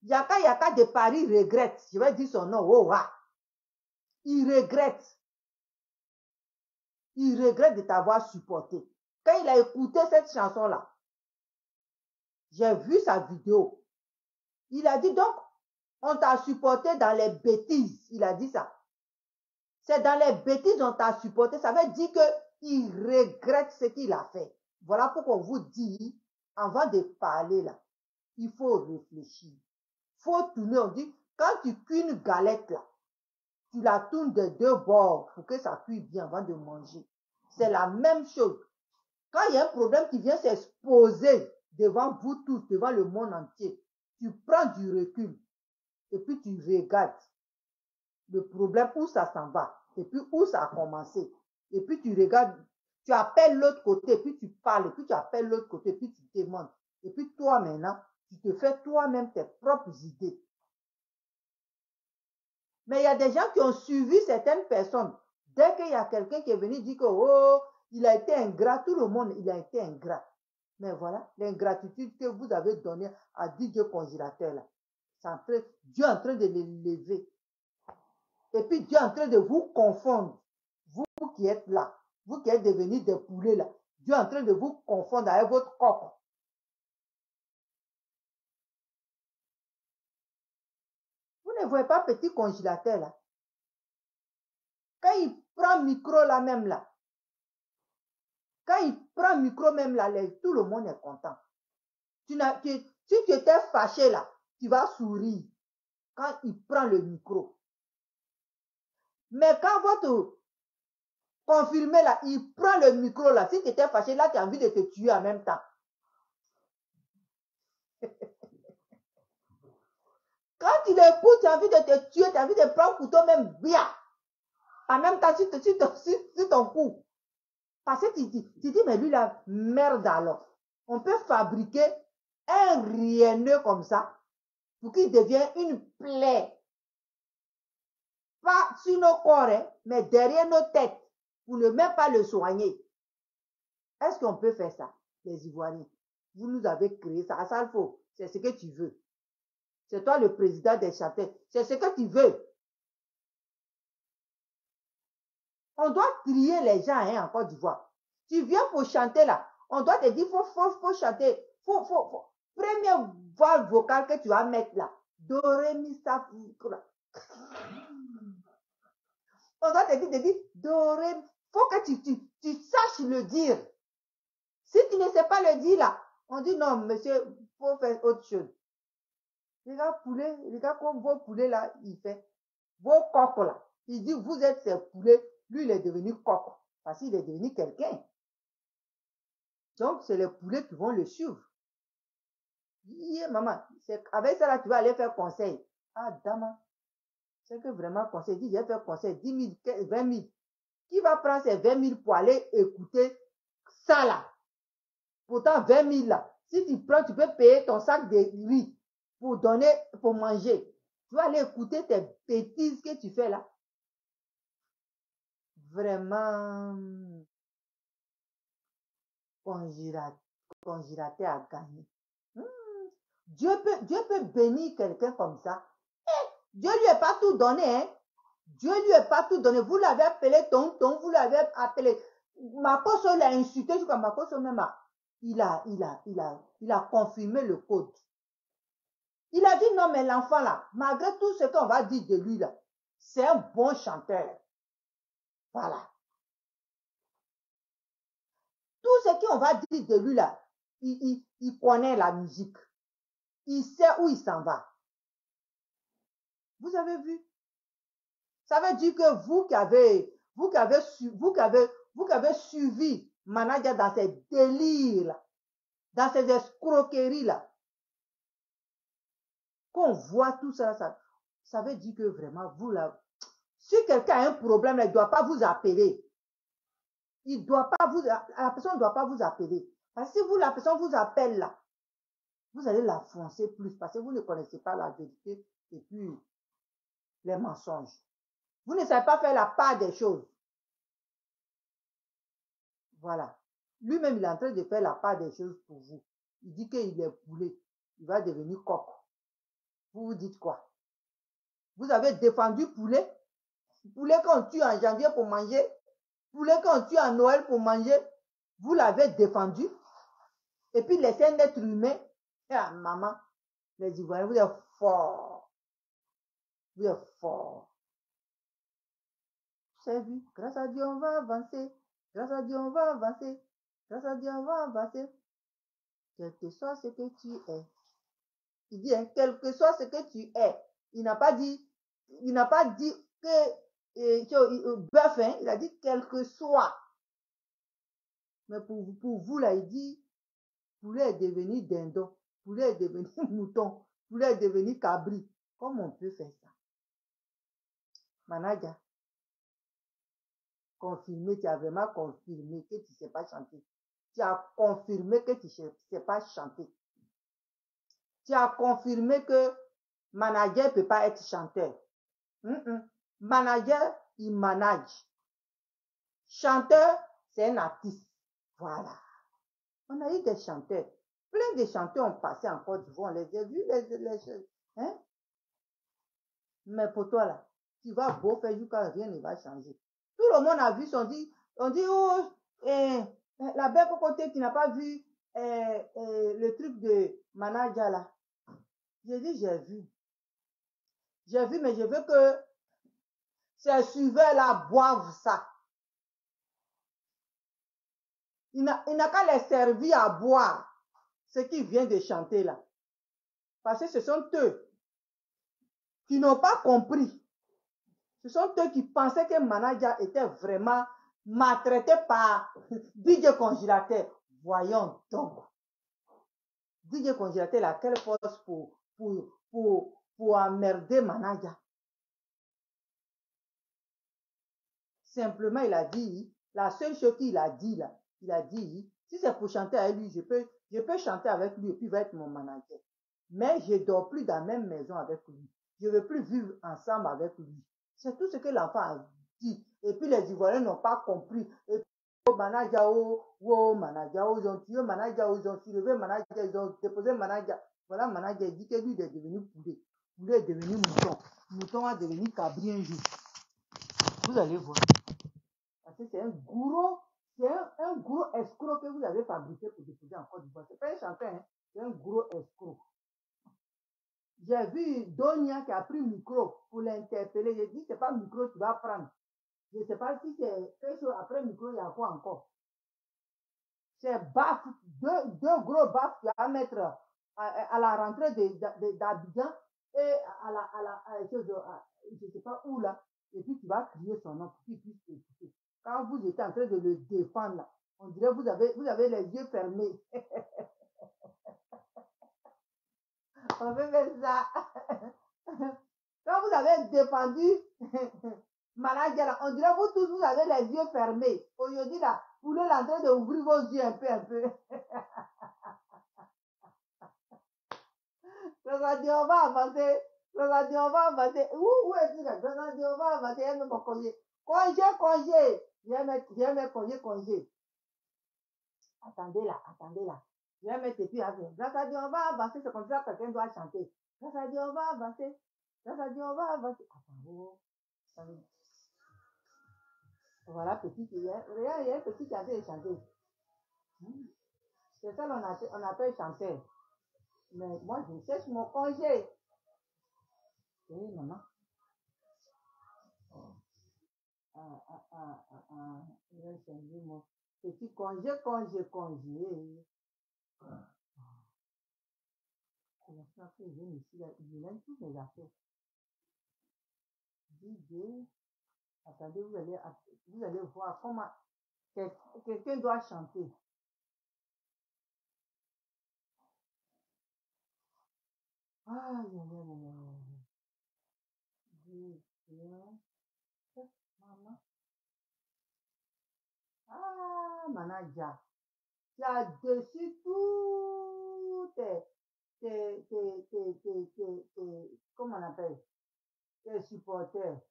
Yaka de Paris regrette. Je vais dire son nom. Oh, ah. Il regrette. Il regrette de t'avoir supporté. Quand il a écouté cette chanson-là, j'ai vu sa vidéo. Il a dit donc, on t'a supporté dans les bêtises. Il a dit ça. C'est dans les bêtises on t'a supporté. Ça veut dire qu'il regrette ce qu'il a fait. Voilà pourquoi on vous dit, avant de parler là, il faut réfléchir. Il faut tourner. On dit, quand tu cuis une galette là, tu la tournes de deux bords pour que ça cuise bien avant de manger. C'est la même chose. Quand il y a un problème qui vient s'exposer devant vous tous, devant le monde entier, tu prends du recul et puis tu regardes le problème, où ça s'en va, et puis où ça a commencé. Et puis tu regardes, tu appelles l'autre côté, et puis tu parles, et puis tu appelles l'autre côté, et puis tu demandes. Et puis toi maintenant, tu te fais toi-même tes propres idées. Mais il y a des gens qui ont suivi certaines personnes. Dès qu'il y a quelqu'un qui est venu dire que, oh, il a été ingrat, tout le monde, il a été ingrat. Mais voilà, l'ingratitude que vous avez donnée à DJ congélateur, là, Dieu est en train de les lever. Et puis Dieu est en train de vous confondre. Vous qui êtes là, vous qui êtes devenus des poulets là, Dieu est en train de vous confondre avec votre coq. ne voyez pas petit congélateur là. Quand il prend micro là même là, quand il prend micro même là, tout le monde est content. Si tu étais fâché là, tu vas sourire quand il prend le micro. Mais quand votre confirmé là, il prend le micro là, si tu étais fâché là, tu as envie de te tuer en même temps. Quand tu l'écoutes, tu as envie de te tuer, tu as envie de prendre un couteau même bien. En même temps, sur ton cou. Parce que tu dis, mais lui là, merde alors. On peut fabriquer un rienneux comme ça pour qu'il devienne une plaie. Pas sur nos corps, hein, mais derrière nos têtes, pour ne même pas le soigner. Est-ce qu'on peut faire ça, les Ivoiriens? Vous nous avez créé ça. Ça, il faut. C'est ce que tu veux. C'est toi le président des chanteurs. C'est ce que tu veux. On doit trier les gens hein, en Côte d'Ivoire. Tu viens pour chanter là. On doit te dire, faut chanter. Première voix vocale que tu vas mettre là. Do, ré, mi, sa, on doit te dire, do, ré. Faut que tu saches le dire. Si tu ne sais pas le dire là, on dit non, monsieur, il faut faire autre chose. Les gars, poulet, les gars, comme vos poulets là, il fait. Vos coqs là, il dit, vous êtes ces poulets. Lui, il est devenu coq. Parce qu'il est devenu quelqu'un. Donc, c'est les poulets qui vont le suivre. Yeah, maman, avec ça là, tu vas aller faire conseil. Ah, dame, c'est que vraiment conseil. Dit, j'ai fait conseil, 10 000, 20 000. Qui va prendre ces 20 000 pour aller écouter ça là? Pourtant, 20 000 là, si tu prends, tu peux payer ton sac de riz pour donner, pour manger. Tu vas aller écouter tes bêtises que tu fais là. Vraiment, congélaté à gagner. Dieu peut bénir quelqu'un comme ça. Dieu lui est pas tout donné, hein. Dieu lui est pas tout donné. Vous l'avez appelé tonton, vous l'avez appelé. Makoso l'a insulté jusqu'à Makoso même. Il a confirmé le code. Il a dit non, mais l'enfant là, malgré tout ce qu'on va dire de lui là, c'est un bon chanteur. Voilà. Tout ce qu'on va dire de lui là, il connaît la musique. Il sait où il s'en va. Vous avez vu? Ça veut dire que vous qui avez suivi Manager dans ces délires là, dans ces escroqueries là, qu'on voit tout ça, ça veut dire que vraiment, vous là, si quelqu'un a un problème, il ne doit pas vous appeler. La personne ne doit pas vous appeler. Parce que si la personne vous appelle là, vous allez la foncer plus parce que vous ne connaissez pas la vérité et puis les mensonges. Vous ne savez pas faire la part des choses. Voilà. Lui-même, il est en train de faire la part des choses pour vous. Il dit qu'il est poulet. Il va devenir coq. Vous vous dites quoi? Vous avez défendu poulet? Poulet qu'on tue en janvier pour manger? Poulet qu'on tue en Noël pour manger? Vous l'avez défendu? Et puis laissez un être humain? Ah, maman, les Ivoiriens, vous êtes forts. Vous êtes forts. C'est vu. Grâce à Dieu, on va avancer. Grâce à Dieu, on va avancer. Grâce à Dieu, on va avancer. Quel que soit ce que tu es. Il dit, hein, quel que soit ce que tu es. Il n'a pas dit que bœuf, hein, il a dit quel que soit. Mais pour vous, là, il dit, poulet est devenu dindon, poulet est devenu mouton, poulet est devenu cabri. Comment on peut faire ça? Manager, confirmé, tu as vraiment confirmé que tu ne sais pas chanter. Tu as confirmé que tu ne sais pas chanter. Tu as confirmé que manager ne peut pas être chanteur. Manager, il manage. Chanteur, c'est un artiste. Voilà. On a eu des chanteurs. Plein de chanteurs ont passé en Côte d'Ivoire. On les a vus, les choses. Hein? Mais pour toi, là, tu vas beau faire jusqu'à rien ne va changer. Tout le monde a vu, on dit, oh, la belle cocotte qui n'a pas vu le truc de manager là. J'ai dit, j'ai vu. J'ai vu, mais je veux que ces suiveurs-là boivent ça. Il n'a qu'à les servir à boire ce qu'il vient de chanter là. Parce que ce sont eux qui n'ont pas compris. Ce sont eux qui pensaient que Manaja était vraiment maltraité par DJ Congélateur. Voyons donc. DJ Congélateur a quelle force pour emmerder Manaja. Simplement, il a dit, la seule chose qu'il a dit là, il a dit, si c'est pour chanter avec lui, je peux chanter avec lui et puis il va être mon manager. Mais je ne dors plus dans la même maison avec lui. Je ne veux plus vivre ensemble avec lui. C'est tout ce que l'enfant a dit. Et puis les Ivoiriens n'ont pas compris. Et puis, manager, ils ont tué manager, ils ont soulevé manager, ils ont déposé manager. Voilà, manager, il dit que lui, il est devenu poulet. Poulet est devenu mouton. Mouton a devenu cabri un jour. Vous allez voir. Parce que c'est un gros escroc que vous avez fabriqué pour déposer en Côte d'Ivoire. Ce n'est pas un chanteur, hein? C'est un gros escroc. J'ai vu Donia qui a pris le micro pour l'interpeller. J'ai dit, ce n'est pas le micro que tu vas prendre. Je ne sais pas si c'est quelque chose après le micro, il y a quoi encore. C'est baffes, deux gros baffes qu'il va mettre à la rentrée d'Abidjan et je ne sais pas où là. Et puis tu vas crier son nom pour qu'il puisse t'écouter. Quand vous étiez en train de le défendre là, on dirait que vous avez les yeux fermés. On peut faire ça. Quand vous avez défendu Manager là, on dirait vous tous, vous avez les yeux fermés. Aujourd'hui là, vous êtes en train d'ouvrir vos yeux un peu. On va avancer. On va avancer. Où est-ce que on va avancer? Elle me congé. Congé. Je vais mettre congé. Attendez là. Je vais mettre et puis avec. On va avancer. C'est comme ça que quelqu'un doit chanter. On va avancer. On va avancer. Attendez. Voilà, petit. Regarde, il y a un petit qui a fait chanter. C'est ça qu'on appelle chanter. Mais moi, je cherche mon congé. Oui, maman. Je vais changer mon petit congé. C'est la fois que je viens ici, là, il a toutes mes affaires. DJ. Attendez, vous allez voir comment quelqu'un doit chanter. Maman. Manager. Tu as dessus tout comment on appelle? Tes supporters.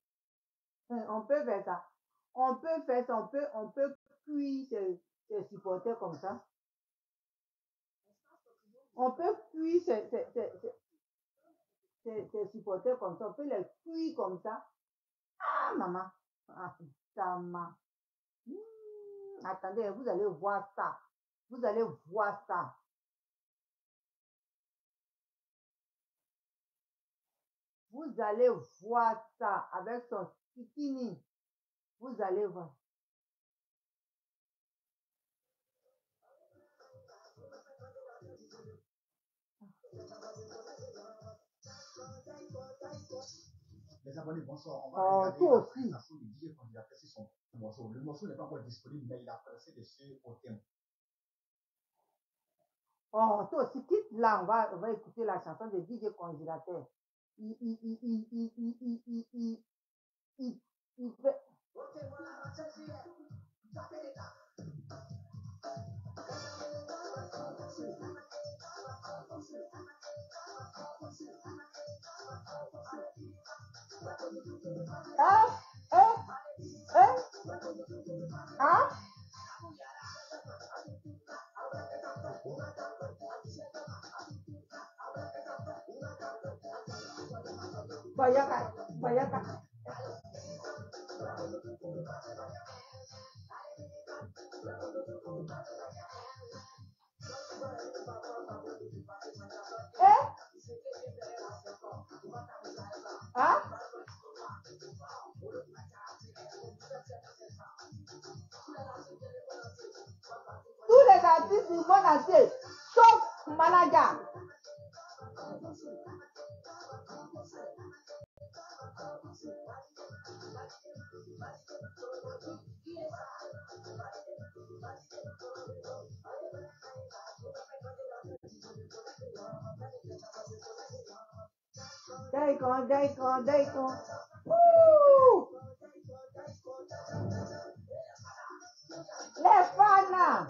On peut faire ça. On peut cuire ces supporters comme ça. On peut cuire ces supporters comme ça. On peut les cuire comme ça. Maman. Attendez, vous allez voir ça. Vous allez voir ça. Vous allez voir ça avec son bikini. Vous allez voir. Les abonnés, bonsoir. On va regarder la présentation du DJ Congélateur sur son morceau. Le morceau n'est pas encore disponible, mais il a pressé dessus au thème. Toi aussi, quitte là, on va écouter la chanson de DJ Congélateur. Il fait. Bayaka. Hein? Tous les artistes du monde entier, sauf Malaga. Daikon. Ouh! Les fans.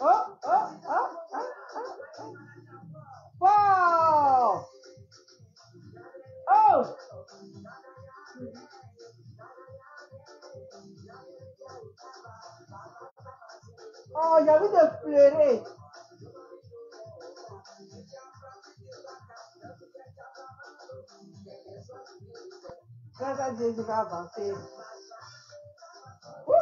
Oh. Wow! Oh! Oh, j'ai envie de pleurer. Grâce à Dieu, je vais avancer. Oh!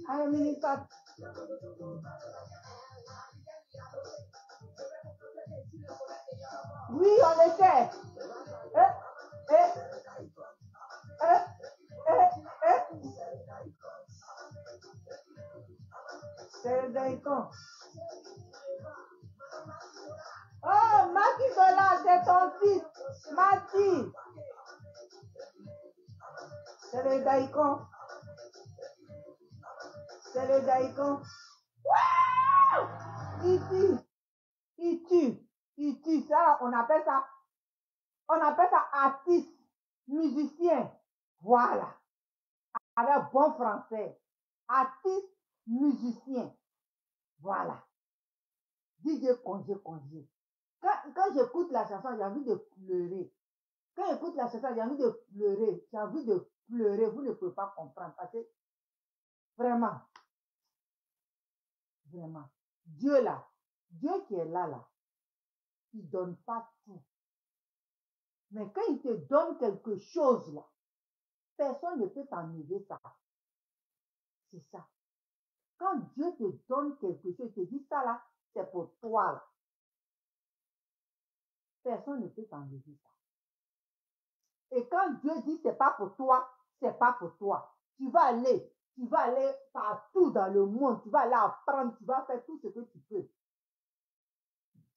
Un minute. Oui, on essaie. C'est Daikon. Oh, Mati Sola, c'est ton fils. Mati. C'est le Daikon. C'est le Daikon. Il tue. Ça, on appelle ça artiste, musicien. Voilà. Avec bon français. Artiste, musicien. Voilà. DJ congé. Quand j'écoute la chanson, j'ai envie de pleurer. Quand j'écoute la chanson, j'ai envie de pleurer. J'ai envie de pleurer. Vous ne pouvez pas comprendre. Parce que vraiment, Dieu là, Dieu qui est là, il ne donne pas tout. Mais quand il te donne quelque chose là, personne ne peut t'enlever ça. C'est ça. Quand Dieu te donne quelque chose, il te dit ça là, c'est pour toi là. Personne ne peut t'enlever ça. Et quand Dieu dit c'est pas pour toi, c'est pas pour toi. Tu vas aller partout dans le monde, tu vas aller apprendre, tu vas faire tout ce que tu peux.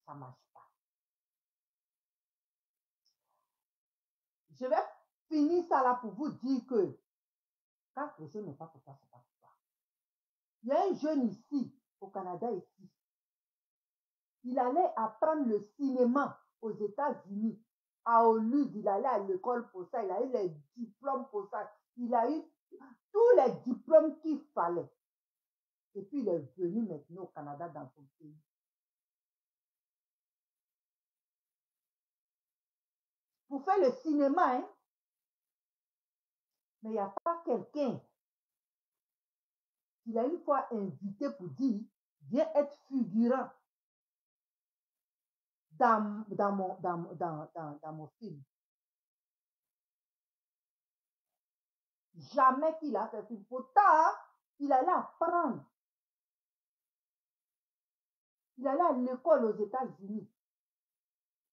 Ça ne marche pas. Je vais finir ça là pour vous dire que quand quelque chose n'est pas pour toi, c'est pas pour toi. Il y a un jeune ici, au Canada ici. Il allait apprendre le cinéma aux États-Unis. À Hollywood, il allait à l'école pour ça. Il a eu les diplômes pour ça. Il a eu tous les diplômes qu'il fallait. Et puis, il est venu maintenant au Canada dans son pays. Pour faire le cinéma, hein. Mais il n'y a pas quelqu'un qu'il a une fois invité pour dire, viens être figurant dans mon film. Jamais qu'il a fait film. Pourtant, il allait apprendre. Il allait à l'école aux États-Unis.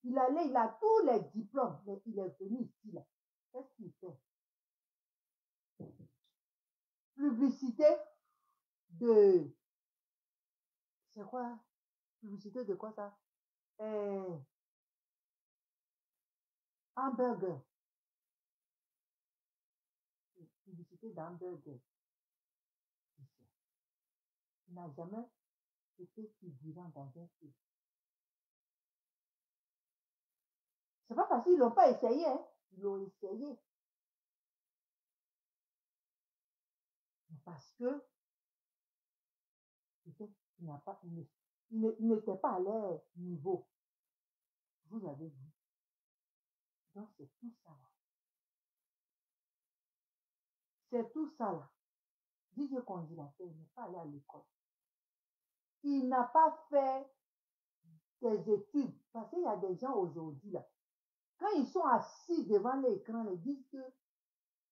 Il a tous les diplômes, mais il est venu ici, là. Qu'est-ce qu'il fait? Publicité de... C'est quoi? Publicité de quoi ça? Hamburger. Publicité d'hamburger. Il n'a jamais été figurant dans un film. C'est pas facile, ils l'ont pas essayé, hein? Ils l'ont essayé. Parce que il n'était pas à leur niveau. Vous avez vu. Donc, c'est tout ça là. C'est tout ça là. DJ Congélateur n'est pas allé à l'école. Il n'a pas fait des études. Parce qu'il y a des gens aujourd'hui là. Quand ils sont assis devant l'écran, ils disent que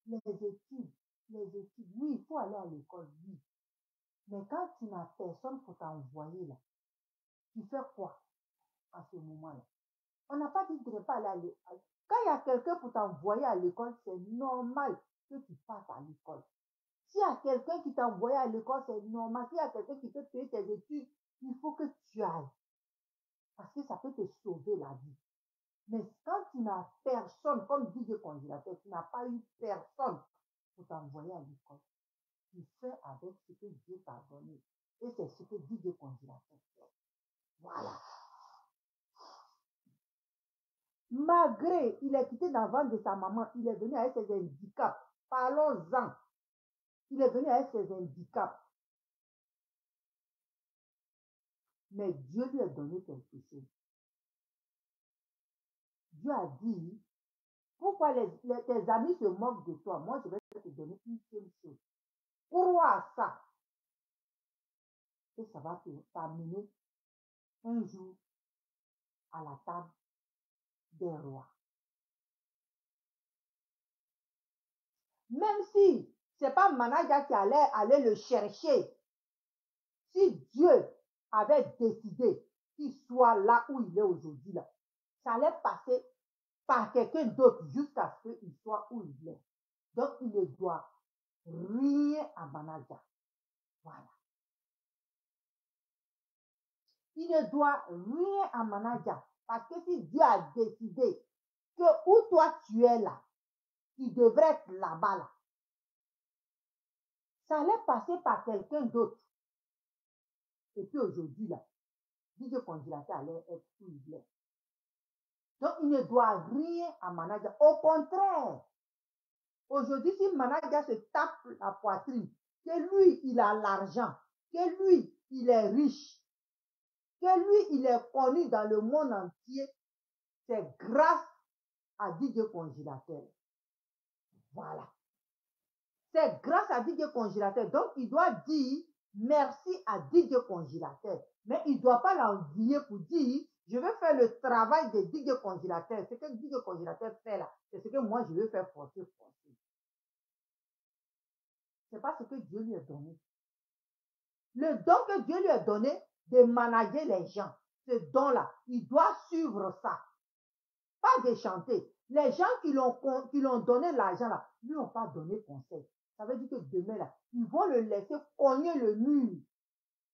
les études, oui, il faut aller à l'école, oui. Mais quand tu n'as personne pour t'envoyer là, tu fais quoi à ce moment-là? On n'a pas dit que tu ne devais pas aller à l'école. Quand il y a quelqu'un pour t'envoyer à l'école, c'est normal que tu passes à l'école. S'il y a quelqu'un qui t'a envoyé à l'école, c'est normal. S'il y a quelqu'un qui peut payer tes études, il faut que tu ailles. Parce que ça peut te sauver la vie. Mais quand tu n'as personne, comme dit le congélateur, tu n'as pas eu personne pour t'envoyer à l'école, tu fais avec ce que Dieu t'a donné. Et c'est ce que dit le congélateur fait. Voilà. Malgré, il est quitté dans le ventre de sa maman, il est venu avec ses handicaps. Parlons-en. Il est venu avec ses handicaps. Mais Dieu lui a donné quelque chose. Dieu a dit, pourquoi tes amis se moquent de toi? Moi, je vais te donner une seule chose. Crois à ça. Et ça va t'amener un jour à la table des rois. Même si ce n'est pas Managa qui allait aller le chercher, si Dieu avait décidé qu'il soit là où il est aujourd'hui, là, ça allait passer par quelqu'un d'autre jusqu'à ce qu'il soit où il est. Donc, il ne doit rien à Managa. Voilà. Il ne doit rien à Managa. Parce que si Dieu a décidé que où toi tu es là, tu devrais être là-bas, là, ça allait passer par quelqu'un d'autre. Et puis aujourd'hui, là, DJ Congélateur allait être où il est. Donc, il ne doit rien à Managa. Au contraire, aujourd'hui, si Managa se tape la poitrine, que lui, il a l'argent, que lui, il est riche, que lui, il est connu dans le monde entier, c'est grâce à DJ Congélateur. Voilà. C'est grâce à DJ Congélateur. Donc, il doit dire merci à DJ Congélateur. Mais il ne doit pas l'envier pour dire, je vais faire le travail de DJ Congélateur. Ce que DJ Congélateur fait là, c'est ce que moi, je vais faire forcer. Ce n'est pas ce que Dieu lui a donné. Le don que Dieu lui a donné de manager les gens, ce don-là, il doit suivre ça. Pas de chanter. Les gens qui l'ont donné l'argent là, lui n'ont pas donné conseil. Ça veut dire que demain là, ils vont le laisser cogner le mur.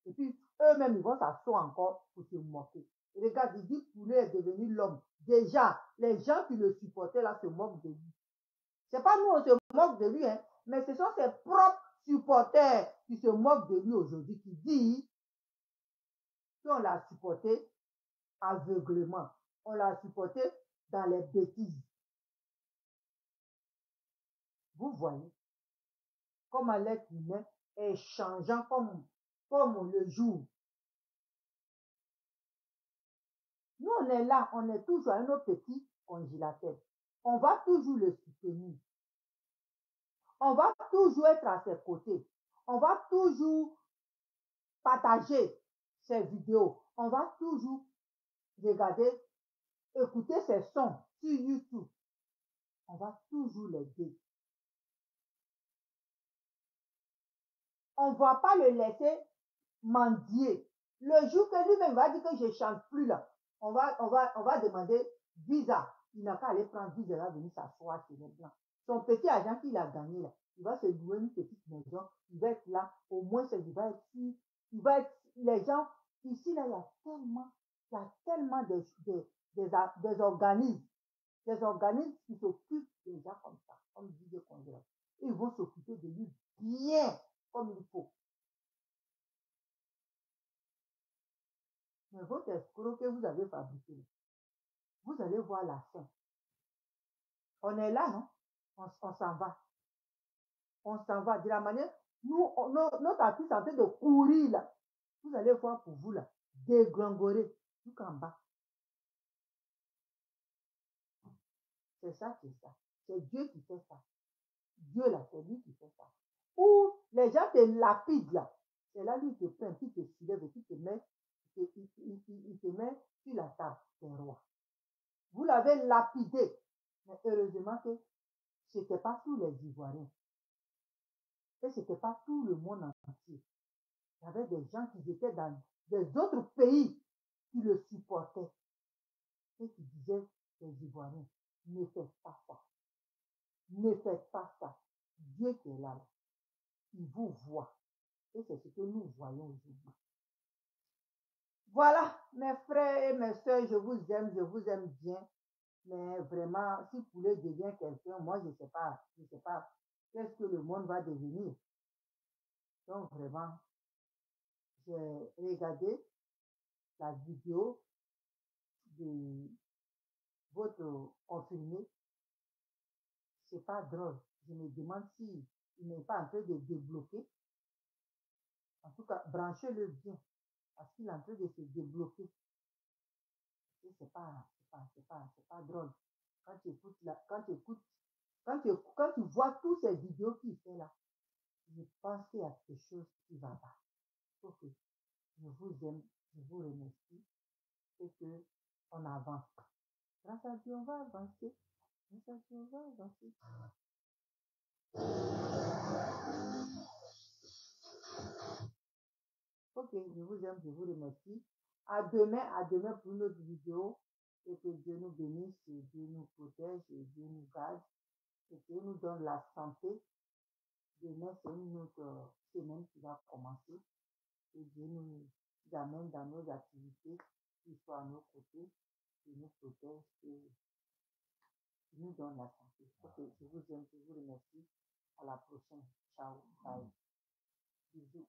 Et puis eux-mêmes, ils vont s'asseoir encore pour se moquer. Et regarde, il dit Poulet est devenu l'homme. Déjà, les gens qui le supportaient là se moquent de lui. C'est pas nous, on se moque de lui, hein, mais ce sont ses propres supporters qui se moquent de lui aujourd'hui, qui disent qu'on l'a supporté aveuglément. On l'a supporté dans les bêtises. Vous voyez comment l'être humain est changeant comme le jour. Nous, on est là, on est toujours à nos petits congélateurs. On va toujours le soutenir. On va toujours être à ses côtés. On va toujours partager ses vidéos. On va toujours regarder, écouter ses sons sur YouTube. On va toujours l'aider. On ne va pas le laisser mendier. Le jour que lui-même va dire que je ne chante plus là, on va demander visa. Il n'a qu'à aller prendre visa, il va venir s'asseoir chez les Blancs. Son petit argent qu'il a gagné là, il va se louer une petite maison, il va être là, au moins il va être sûr, il va être, les gens, ici là, il y a tellement des organismes qui s'occupent des gens comme ça, comme dit le Congrès. Ils vont s'occuper de lui bien comme il faut. Mais votre escroc que vous avez fabriqué, vous allez voir la fin. On est là, non? On s'en va. On s'en va. De la manière, notre artiste est en train de courir là. Vous allez voir pour vous là, dégringoler jusqu'en bas. C'est ça qui est ça. C'est Dieu qui fait ça. Dieu là, c'est lui qui fait ça. Ou les gens te lapident là. C'est là lui qui te prend, qui te soulève et qui te met, il te met sur la table des rois. Vous l'avez lapidé. Mais heureusement que ce n'était pas tous les Ivoiriens. Et ce n'était pas tout le monde entier. Il y avait des gens qui étaient dans des autres pays qui le supportaient et qui disaient aux Ivoiriens, ne faites pas ça. Ne faites pas ça. Dieu qui est là, il vous voit. Et c'est ce que nous voyons aujourd'hui. Voilà, mes frères et mes soeurs, je vous aime bien. Mais vraiment, si Poulet devient quelqu'un, moi, je ne sais pas qu'est-ce que le monde va devenir. Donc, vraiment, j'ai regardé la vidéo de votre confirmé. C'est pas drôle. Je me demande si il n'est pas en train de débloquer. En tout cas, branchez-le bien. Parce qu'il est en train de se débloquer. Et c'est pas drôle. Quand tu écoutes, quand tu vois tous ces vidéos qu'il fait là, je pense qu'il y a quelque chose qui va pas. Ok, je vous aime, je vous remercie et que on avance. Grâce à Dieu, on va avancer. Grâce à Dieu, on va avancer. Ok, je vous aime, je vous remercie. À demain pour une autre vidéo. Et que Dieu nous bénisse, et Dieu nous protège, et Dieu nous garde, et Dieu nous donne la santé. Demain, c'est une autre semaine qui va commencer. Et Dieu nous amène dans nos activités, qu'il soit à nos côtés, qu'il nous protège, qu'il nous donne la santé. Ok, je vous aime, je vous remercie. À la prochaine. Ciao, bye. Bisous.